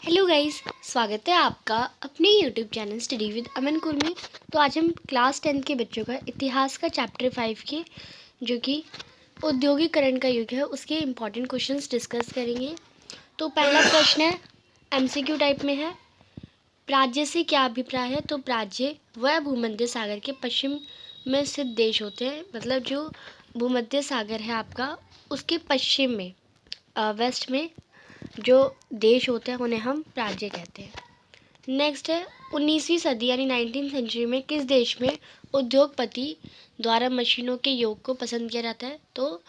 Hello guys, स्वागत है आपका अपने यूट्यूब चैनल स्टडी विद अमन कुल में। तो आज हम क्लास 10 के बच्चों का इतिहास का चैप्टर 5 के जो कि औद्योगिकरण का युग है उसके इम्पॉर्टेंट क्वेश्चंस डिस्कस करेंगे। तो पहला प्रश्न है, एमसीक्यू टाइप में है। प्राज्य से क्या अभिप्राय है? तो प्राज्य वह भूमध्य सागर के पश्चिम में स्थित देश होते हैं, मतलब जो भूमध्य सागर है आपका उसके पश्चिम में वेस्ट में जो देश होते हैं उन्हें हम राज्य कहते हैं। नेक्स्ट है, 19वीं सदी यानी 19th सेंचुरी में किस देश में उद्योगपति द्वारा मशीनों के योग को पसंद किया जाता है? तो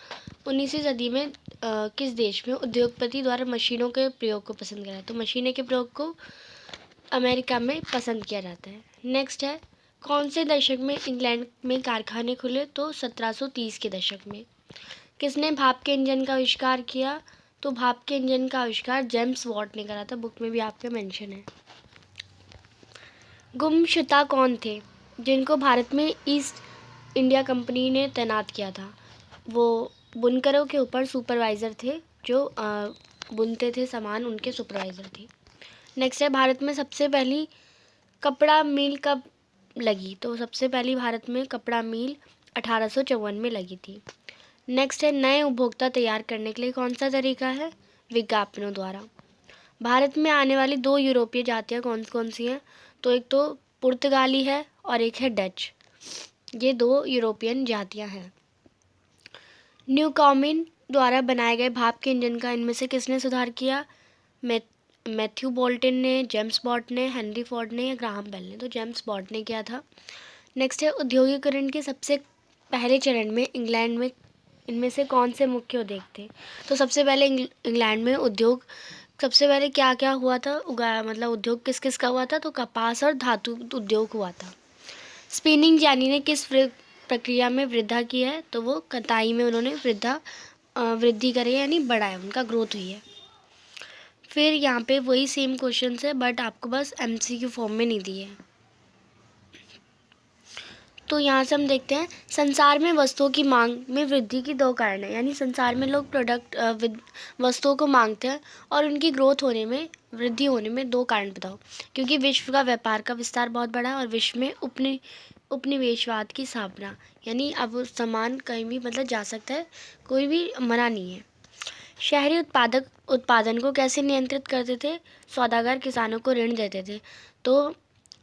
19वीं सदी में किस देश में उद्योगपति द्वारा मशीनों के प्रयोग को पसंद किया जाता है? तो मशीनें के प्रयोग को अमेरिका में पसंद किया जाता है। नेक्स्ट है, कौन से दशक में इंग्लैंड में कारखाने खुले? तो 1730 के दशक में। किसने भाप के इंजन का आविष्कार किया? तो भाप के इंजन का आविष्कार जेम्स वॉट ने करा था, बुक में भी आपके मेंशन है। गुमशुदा कौन थे जिनको भारत में ईस्ट इंडिया कंपनी ने तैनात किया था? वो बुनकरों के ऊपर सुपरवाइज़र थे, जो बुनते थे सामान, उनके सुपरवाइज़र थे। नेक्स्ट है, भारत में सबसे पहली कपड़ा मिल कब लगी? तो सबसे पहली भारत में कपड़ा मिल 1854 में लगी थी। नेक्स्ट है, नए उपभोक्ता तैयार करने के लिए कौन सा तरीका है? विज्ञापनों द्वारा। भारत में आने वाली 2 यूरोपीय जातियाँ कौन कौन सी हैं? तो एक तो पुर्तगाली है और एक है डच। ये 2 यूरोपियन जातियाँ हैं। न्यूकॉमिन द्वारा बनाए गए भाप के इंजन का इनमें से किसने सुधार किया? मैथ्यू बोल्टन ने, जेम्स बॉट ने, हेनरी फोर्ड ने या ग्राहम बेल ने? तो जेम्स बॉट ने किया था। नेक्स्ट है, औद्योगिकरण के सबसे पहले चरण में इंग्लैंड में इनमें से कौन से मुख्य उद्योग थे? तो सबसे पहले इंग्लैंड में उद्योग सबसे पहले क्या क्या हुआ था, मतलब उद्योग किस किस का हुआ था? तो कपास और धातु उद्योग हुआ था। स्पिनिंग यानी ने किस प्रक्रिया में वृद्धि की है? तो वो कताई में उन्होंने वृद्धि करी है, यानी बढ़ाया, उनका ग्रोथ हुई है। फिर यहाँ पे वही सेम क्वेश्चन है बट आपको बस एमसीक्यू फॉर्म में नहीं दिए हैं। तो यहाँ से हम देखते हैं, संसार में वस्तुओं की मांग में वृद्धि की 2 कारण है, यानी संसार में लोग वस्तुओं को मांगते हैं और उनकी ग्रोथ होने में, वृद्धि होने में 2 कारण बताओ। क्योंकि विश्व का व्यापार का विस्तार बहुत बड़ा है और विश्व में उपनिवेशवाद की स्थापना, यानी अब सामान कहीं भी मतलब जा सकता है, कोई भी मना नहीं है। शहरी उत्पादन को कैसे नियंत्रित करते थे? सौदागर किसानों को ऋण देते थे, तो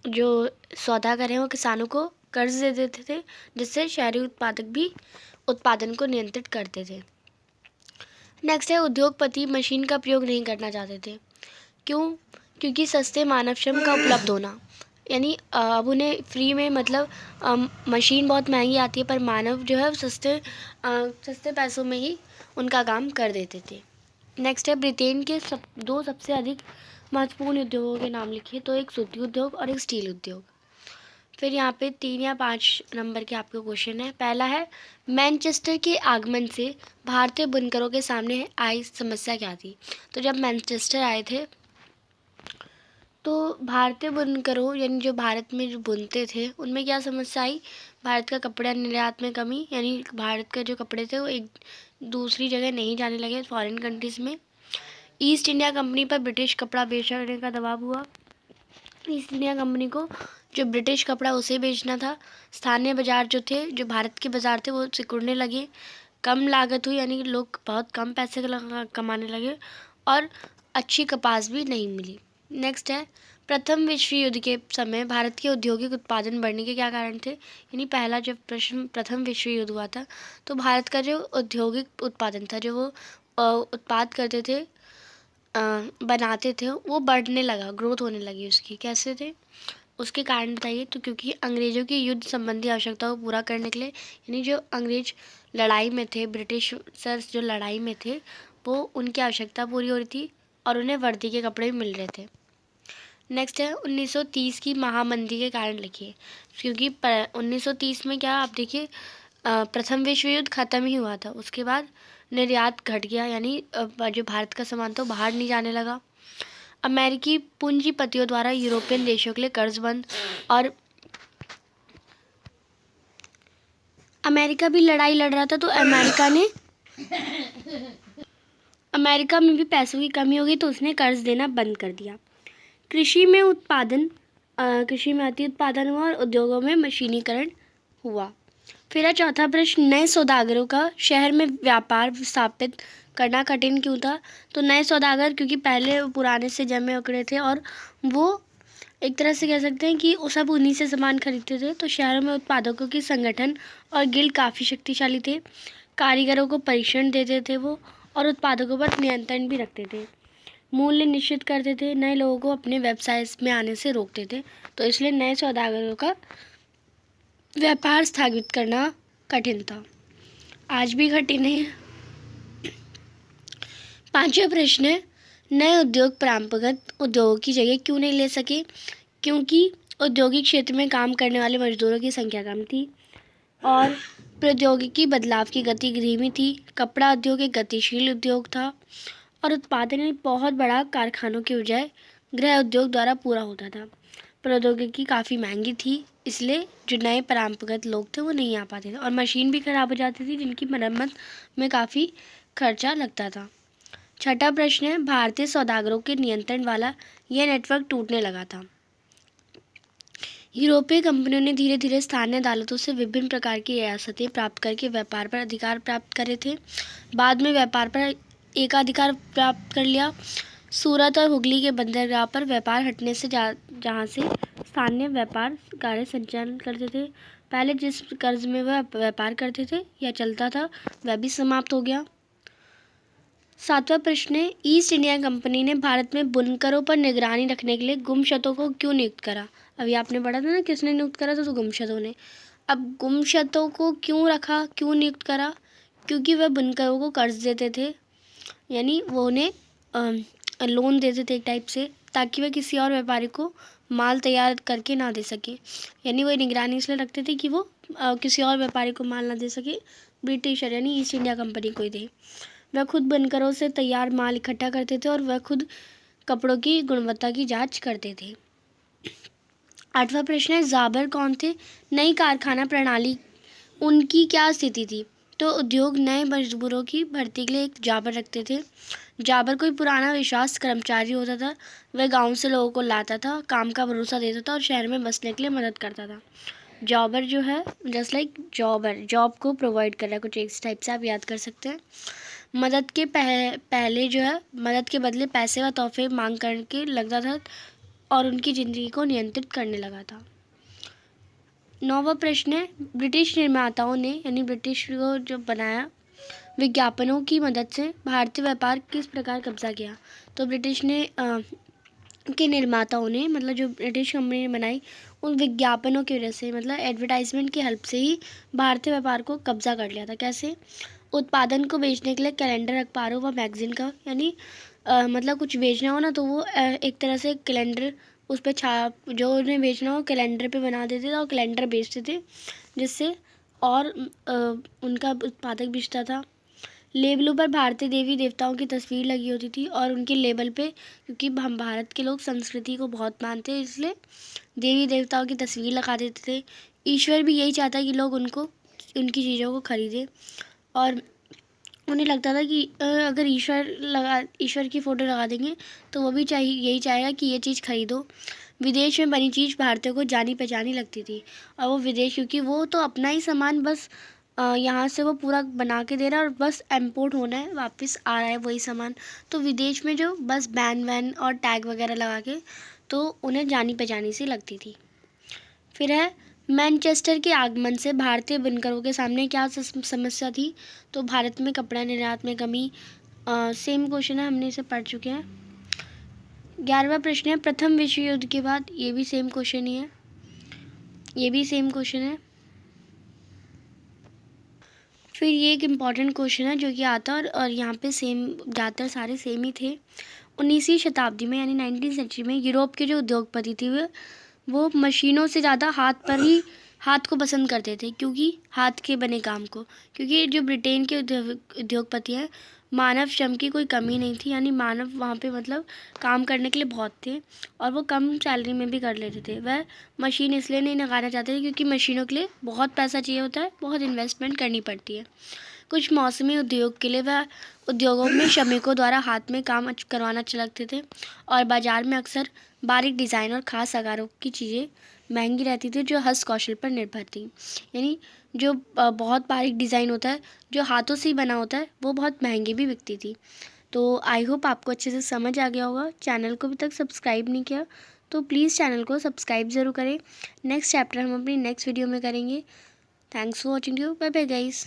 जो सौदागर हैं वो किसानों को कर्ज दे देते थे, जिससे शहरी उत्पादक भी उत्पादन को नियंत्रित करते थे। नेक्स्ट है, उद्योगपति मशीन का प्रयोग नहीं करना चाहते थे। क्यों? क्योंकि सस्ते मानव श्रम का उपलब्ध होना, यानी अब उन्हें फ्री में, मतलब मशीन बहुत महंगी आती है पर मानव जो है सस्ते पैसों में ही उनका काम कर देते थे। नेक्स्ट है, ब्रिटेन के 2 सबसे अधिक महत्वपूर्ण उद्योगों के नाम लिखिए। तो एक सूती उद्योग और एक स्टील उद्योग। फिर यहाँ पे 3 या 5 नंबर के आपके क्वेश्चन है। पहला है, मैनचेस्टर के आगमन से भारतीय बुनकरों के सामने आई समस्या क्या थी? तो जब मैनचेस्टर आए थे तो भारतीय बुनकरों, यानी जो भारत में जो बुनते थे, उनमें क्या समस्या आई? भारत का कपड़ा निर्यात में कमी, यानी भारत का जो कपड़े थे वो एक दूसरी जगह नहीं जाने लगे, फॉरेन कंट्रीज़ में। ईस्ट इंडिया कंपनी पर ब्रिटिश कपड़ा बेचने का दबाव हुआ। ईस्ट इंडिया कंपनी को जो ब्रिटिश कपड़ा उसे बेचना था। स्थानीय बाजार जो थे, जो भारत के बाजार थे, वो सिकुड़ने लगे। कम लागत हुई, यानी लोग बहुत कम पैसे कमाने लगे और अच्छी कपास भी नहीं मिली। नेक्स्ट है, प्रथम विश्व युद्ध के समय भारत के औद्योगिक उत्पादन बढ़ने के क्या कारण थे? यानी पहला जब प्रथम विश्व युद्ध हुआ था तो भारत का जो औद्योगिक उत्पादन था, जो वो उत्पाद करते थे, बनाते थे, वो बढ़ने लगा, ग्रोथ होने लगी उसकी। कैसे थे उसके कारण बताइए? तो क्योंकि अंग्रेज़ों की युद्ध संबंधी आवश्यकताओं को पूरा करने के लिए, यानी जो अंग्रेज लड़ाई में थे, ब्रिटिश सर जो लड़ाई में थे, वो उनकी आवश्यकता पूरी हो रही थी और उन्हें वर्दी के कपड़े भी मिल रहे थे। नेक्स्ट है, 1930 की महामंदी के कारण लिखिए। क्योंकि 1930 में क्या, आप देखिए, प्रथम विश्व युद्ध ख़त्म ही हुआ था, उसके बाद निर्यात घट गया, यानी जो भारत का सामान था बाहर नहीं जाने लगा। अमेरिकी पूंजीपतियों द्वारा यूरोपियन देशों के लिए कर्ज बंद, और अमेरिका भी लड़ाई लड़ रहा था तो अमेरिका ने अमेरिका में भी पैसों की कमी हो गई तो उसने कर्ज देना बंद कर दिया। कृषि में कृषि में अति उत्पादन हुआ और उद्योगों में मशीनीकरण हुआ। फिर है चौथा प्रश्न, नए सौदागरों का शहर में व्यापार स्थापित करना कठिन क्यों था? तो नए सौदागर क्योंकि पहले पुराने से जमे उकड़े थे और वो एक तरह से कह सकते हैं कि वो सब उन्हीं से सामान खरीदते थे। तो शहरों में उत्पादकों की संगठन और गिल्ड काफ़ी शक्तिशाली थे। कारीगरों को प्रशिक्षण देते थे वो, और उत्पादकों पर नियंत्रण भी रखते थे। मूल्य निश्चित करते थे, नए लोगों को अपने व्यवसाय में आने से रोकते थे। तो इसलिए नए सौदागरों का व्यापार स्थापित करना कठिन था, आज भी कठिन है। पांचवा प्रश्न है, नए उद्योग परंपरागत उद्योगों की जगह क्यों नहीं ले सके? क्योंकि औद्योगिक क्षेत्र में काम करने वाले मजदूरों की संख्या कम थी और प्रौद्योगिकी बदलाव की गति धीमी थी। कपड़ा उद्योग एक गतिशील उद्योग था और उत्पादन एक बहुत बड़ा कारखानों के बजाय गृह उद्योग द्वारा पूरा होता था। प्रौद्योगिकी काफ़ी महंगी थी, इसलिए जो नए परंपरागत लोग थे वो नहीं आ पाते थे और मशीन भी खराब हो जाती थी जिनकी मरम्मत में काफ़ी खर्चा लगता था। छठा प्रश्न है, भारतीय सौदागरों के नियंत्रण वाला यह नेटवर्क टूटने लगा था। यूरोपीय कंपनियों ने धीरे धीरे स्थानीय अदालतों से विभिन्न प्रकार की रियासतें प्राप्त करके व्यापार पर अधिकार प्राप्त करे थे। बाद में व्यापार पर एकाधिकार प्राप्त कर लिया। सूरत और हुगली के बंदरगाह पर व्यापार हटने से जहाँ से स्थानीय व्यापार कार्य संचालन करते थे। पहले जिस कर्ज में वह व्यापार करते थे या चलता था वह भी समाप्त हो गया। सातवां प्रश्न है, ईस्ट इंडिया कंपनी ने भारत में बुनकरों पर निगरानी रखने के लिए गुमशतों को क्यों नियुक्त करा? अभी आपने पढ़ा था ना किसने नियुक्त करा था, तो गुमशतों ने। अब गुमशतों को क्यों रखा, क्यों नियुक्त करा? क्योंकि वह बुनकरों को कर्ज देते थे, यानी वो उन्हें लोन देते थे एक टाइप से, ताकि वह किसी और व्यापारी को माल तैयार करके ना दे सके। यानी वो निगरानी इसलिए रखते थे कि वो किसी और व्यापारी को माल ना दे सके, ब्रिटिशर यानी ईस्ट इंडिया कंपनी को ही दे। वह खुद बुनकरों से तैयार माल इकट्ठा करते थे और वह खुद कपड़ों की गुणवत्ता की जांच करते थे। आठवां प्रश्न है, जाबर कौन थे? नई कारखाना प्रणाली उनकी क्या स्थिति थी? तो उद्योग नए मजदूरों की भर्ती के लिए एक जाबर रखते थे। जाबर कोई पुराना विश्वास कर्मचारी होता था। वह गांव से लोगों को लाता था, काम का भरोसा देता था और शहर में बसने के लिए मदद करता था। जॉबर जो है जस्ट लाइक जॉबर, जॉब को प्रोवाइड कर रहा है, कुछ इस टाइप से आप याद कर सकते हैं। मदद के पहले जो है मदद के बदले पैसे व तोहफे मांग करके लगता था और उनकी ज़िंदगी को नियंत्रित करने लगा था। नौवां प्रश्न है, ब्रिटिश निर्माताओं ने यानी ब्रिटिश को जो बनाया, विज्ञापनों की मदद से भारतीय व्यापार किस प्रकार कब्जा किया? तो ब्रिटिश ने के निर्माताओं ने, मतलब जो ब्रिटिश कंपनी ने बनाई, उन विज्ञापनों की वजह से, मतलब एडवर्टाइजमेंट की हेल्प से ही भारतीय व्यापार को कब्जा कर लिया था। कैसे? उत्पादन को बेचने के लिए कैलेंडर, अखबारों व मैगजीन का, यानी मतलब कुछ बेचना हो ना तो वो एक तरह से कैलेंडर उस पर छाप, जो उन्हें बेचना हो कैलेंडर पे बना देते थे और कैलेंडर बेचते थे, जिससे और उनका उत्पादक बेचता था। लेबलों पर भारतीय देवी देवताओं की तस्वीर लगी होती थी और उनके लेबल पे, क्योंकि हम भारत के लोग संस्कृति को बहुत मानते हैं इसलिए देवी देवताओं की तस्वीर लगा देते थे। ईश्वर भी यही चाहता है कि लोग उनकी चीज़ों को खरीदें और उन्हें लगता था कि अगर ईश्वर की फ़ोटो लगा देंगे तो वो भी यही चाहेगा कि ये चीज़ खरीदो। विदेश में बनी चीज़ भारतीयों को जानी पहचानी लगती थी और वो विदेश, क्योंकि वो तो अपना ही सामान बस यहाँ से वो पूरा बना के दे रहा है और बस इम्पोर्ट होना है, वापस आ रहा है वही सामान। तो विदेश में जो बस बैन वैन और टैग वगैरह लगा के तो उन्हें जानी पहचानी सी लगती थी। फिर है, मैनचेस्टर के आगमन से भारतीय बुनकरों के सामने क्या समस्या थी? तो भारत में कपड़ा निर्यात में कमी। सेम क्वेश्चन है, हमने इसे पढ़ चुके हैं। 11वां प्रश्न है, प्रथम विश्व युद्ध के बाद, ये भी सेम क्वेश्चन ही है, ये भी सेम क्वेश्चन है। फिर ये एक इम्पॉर्टेंट क्वेश्चन है जो कि आता है और यहाँ पे सेम, ज़्यादातर सारे सेम ही थे। 19वीं शताब्दी में यानी 19th सेंचुरी में यूरोप के जो उद्योगपति थे वो मशीनों से ज़्यादा हाथ को पसंद करते थे, क्योंकि हाथ के बने काम को, क्योंकि जो ब्रिटेन के उद्योगपति हैं, मानव श्रम की कोई कमी नहीं थी, यानी मानव वहाँ पे मतलब काम करने के लिए बहुत थे और वो कम सैलरी में भी कर लेते थे। वह मशीन इसलिए नहीं लगाना चाहते थे क्योंकि मशीनों के लिए बहुत पैसा चाहिए होता है, बहुत इन्वेस्टमेंट करनी पड़ती है। कुछ मौसमी उद्योग के लिए वह उद्योगों में श्रमिकों द्वारा हाथ में काम करवाना अच्छा लगते थे और बाजार में अक्सर बारीक डिज़ाइन और ख़ास आकारों की चीज़ें महंगी रहती थी जो हस्तकौशल पर निर्भर थी। यानी जो बहुत बारीक डिज़ाइन होता है, जो हाथों से ही बना होता है, वो बहुत महंगी भी बिकती थी। तो आई होप आपको अच्छे से समझ आ गया होगा। चैनल को अभी तक सब्सक्राइब नहीं किया तो प्लीज़ चैनल को सब्सक्राइब ज़रूर करें। नेक्स्ट चैप्टर हम अपनी नेक्स्ट वीडियो में करेंगे। Thanks for watching you. Bye bye guys.